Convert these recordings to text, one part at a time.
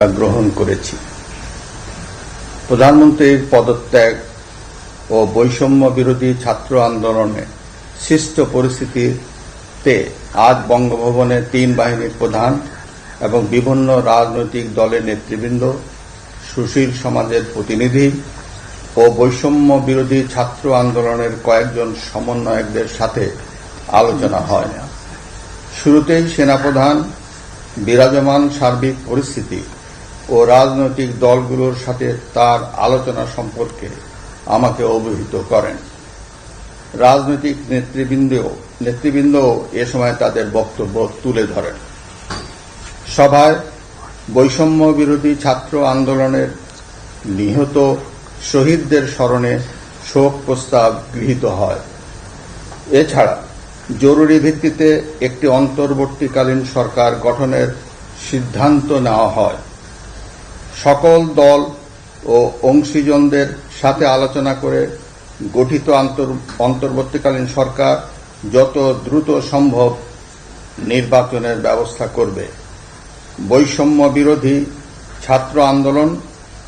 গ্রহণ করেছি। প্রধানমন্ত্রীর পদত্যাগ ও বৈষম্য বিরোধী ছাত্র আন্দোলনে সৃষ্ট পরিস্থিতিতে আজ বঙ্গভবনে তিন বাহিনীর প্রধান এবং বিভিন্ন রাজনৈতিক দলের নেতৃবৃন্দ, সুশীল সমাজের প্রতিনিধি ও বৈষম্য বিরোধী ছাত্র আন্দোলনের কয়েকজন সমন্বয়কদের সাথে আলোচনা হয়। শুরুতেই সেনাপ্রধান বিরাজমান সার্বিক পরিস্থিতি ও রাজনৈতিক দলগুলোর সাথে তার আলোচনা সম্পর্কে আমাকে অবহিত করেন। রাজনৈতিক নেতৃবৃন্দও এ সময় তাদের বক্তব্য তুলে ধরেন। সভায় বৈষম্য বিরোধী ছাত্র আন্দোলনের নিহত শহীদদের স্মরণে শোক প্রস্তাব গৃহীত হয়। এছাড়া জরুরি ভিত্তিতে একটি অন্তর্বর্তীকালীন সরকার গঠনের সিদ্ধান্ত নেওয়া হয়। সকল দল ও অংশীজনদের সাথে আলোচনা করে গঠিত অন্তর্বর্তীকালীন সরকার যত দ্রুত সম্ভব নির্বাচনের ব্যবস্থা করবে। বৈষম্য বিরোধী ছাত্র আন্দোলন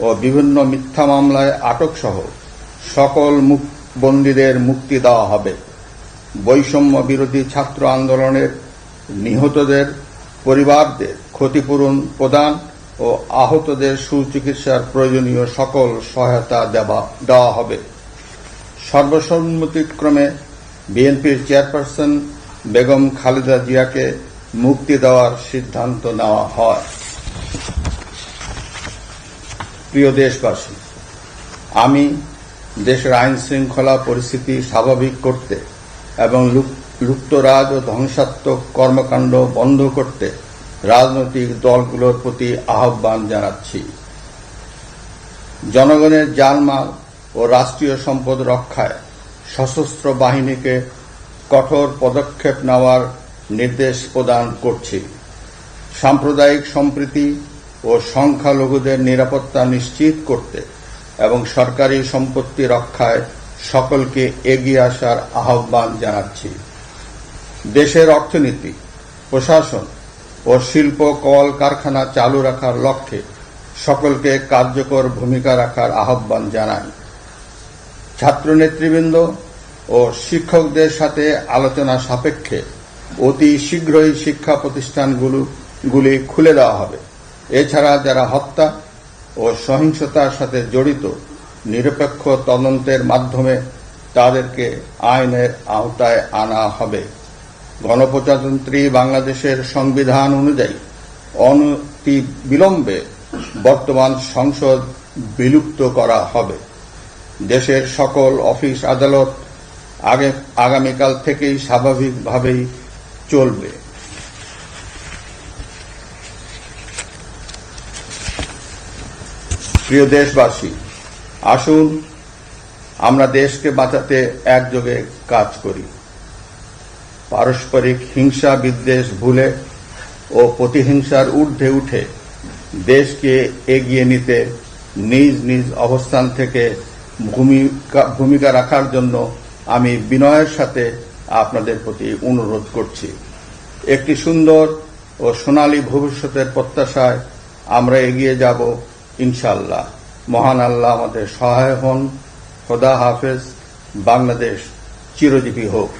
ও বিভিন্ন মিথ্যা মামলায় আটকসহ সকল বন্দীদের মুক্তি দেওয়া হবে। বৈষম্য বিরোধী ছাত্র আন্দোলনের নিহতদের পরিবারদের ক্ষতিপূরণ প্রদান ও আহতদের সুচিকিৎসার প্রয়োজনীয় সকল সহায়তা দেওয়া হবে। সর্বসম্মতিক্রমে বিএনপির চেয়ারপারসন বেগম খালেদা জিয়াকে মুক্তি দেওয়ার সিদ্ধান্ত নেওয়া হয়। প্রিয় দেশবাসী, আমি দেশের আইন শৃঙ্খলা পরিস্থিতি স্বাভাবিক করতে এবং লুপ্তরাজ ও ধ্বংসাত্মক কর্মকাণ্ড বন্ধ করতে রাজনৈতিক দলগুলোর প্রতি আহ্বান জানাচ্ছি। জনগণের জানমাল ও রাষ্ট্রীয় সম্পদ রক্ষায় সশস্ত্র বাহিনীকে কঠোর পদক্ষেপ নেওয়ার নির্দেশ প্রদান করছি। সাম্প্রদায়িক সম্প্রীতি ও সংখ্যালঘুদের নিরাপত্তা নিশ্চিত করতে এবং সরকারি সম্পত্তি রক্ষায় সকলকে এগিয়ে আসার আহ্বান জানাচ্ছি। দেশের অর্থনীতি, প্রশাসন ও শিল্প কল কারখানা চালু রাখার লক্ষ্যে সকলকে কার্যকর ভূমিকা রাখার আহ্বান জানাই। ছাত্র নেতৃবৃন্দ ও শিক্ষকদের সাথে আলোচনা সাপেক্ষে অতি শীঘ্রই শিক্ষা প্রতিষ্ঠানগুলি খুলে দেওয়া হবে। এছাড়া যারা হত্যা ও সহিংসতার সাথে জড়িত নিরপেক্ষ তদন্তের মাধ্যমে তাদেরকে আইনের আওতায় আনা হবে। গণপ্রজাতন্ত্রী বাংলাদেশের সংবিধান অনুযায়ী অনতিবিলম্বে বর্তমান সংসদ বিলুপ্ত করা হবে। দেশের সকল অফিস আদালত আগামীকাল থেকেই স্বাভাবিকভাবেই চলবে। প্রিয় দেশবাসী, আসুন আমরা দেশকে বাঁচাতে একযোগে কাজ করি। পারস্পরিক হিংসা বিদ্বেষ ভুলে ও প্রতিহিংসার ঊর্ধ্বে উঠে দেশকে এগিয়ে নিতে নিজ নিজ অবস্থান থেকে ভূমিকা রাখার জন্য আমি বিনয়ের সাথে আপনাদের প্রতি অনুরোধ করছি। একটি সুন্দর ও সোনালী ভবিষ্যতের প্রত্যাশায় আমরা এগিয়ে যাব ইনশাআল্লাহ। মহান আল্লাহ আমাদের সহায় হন। খোদা হাফেজ। বাংলাদেশ চিরজীবী হোক।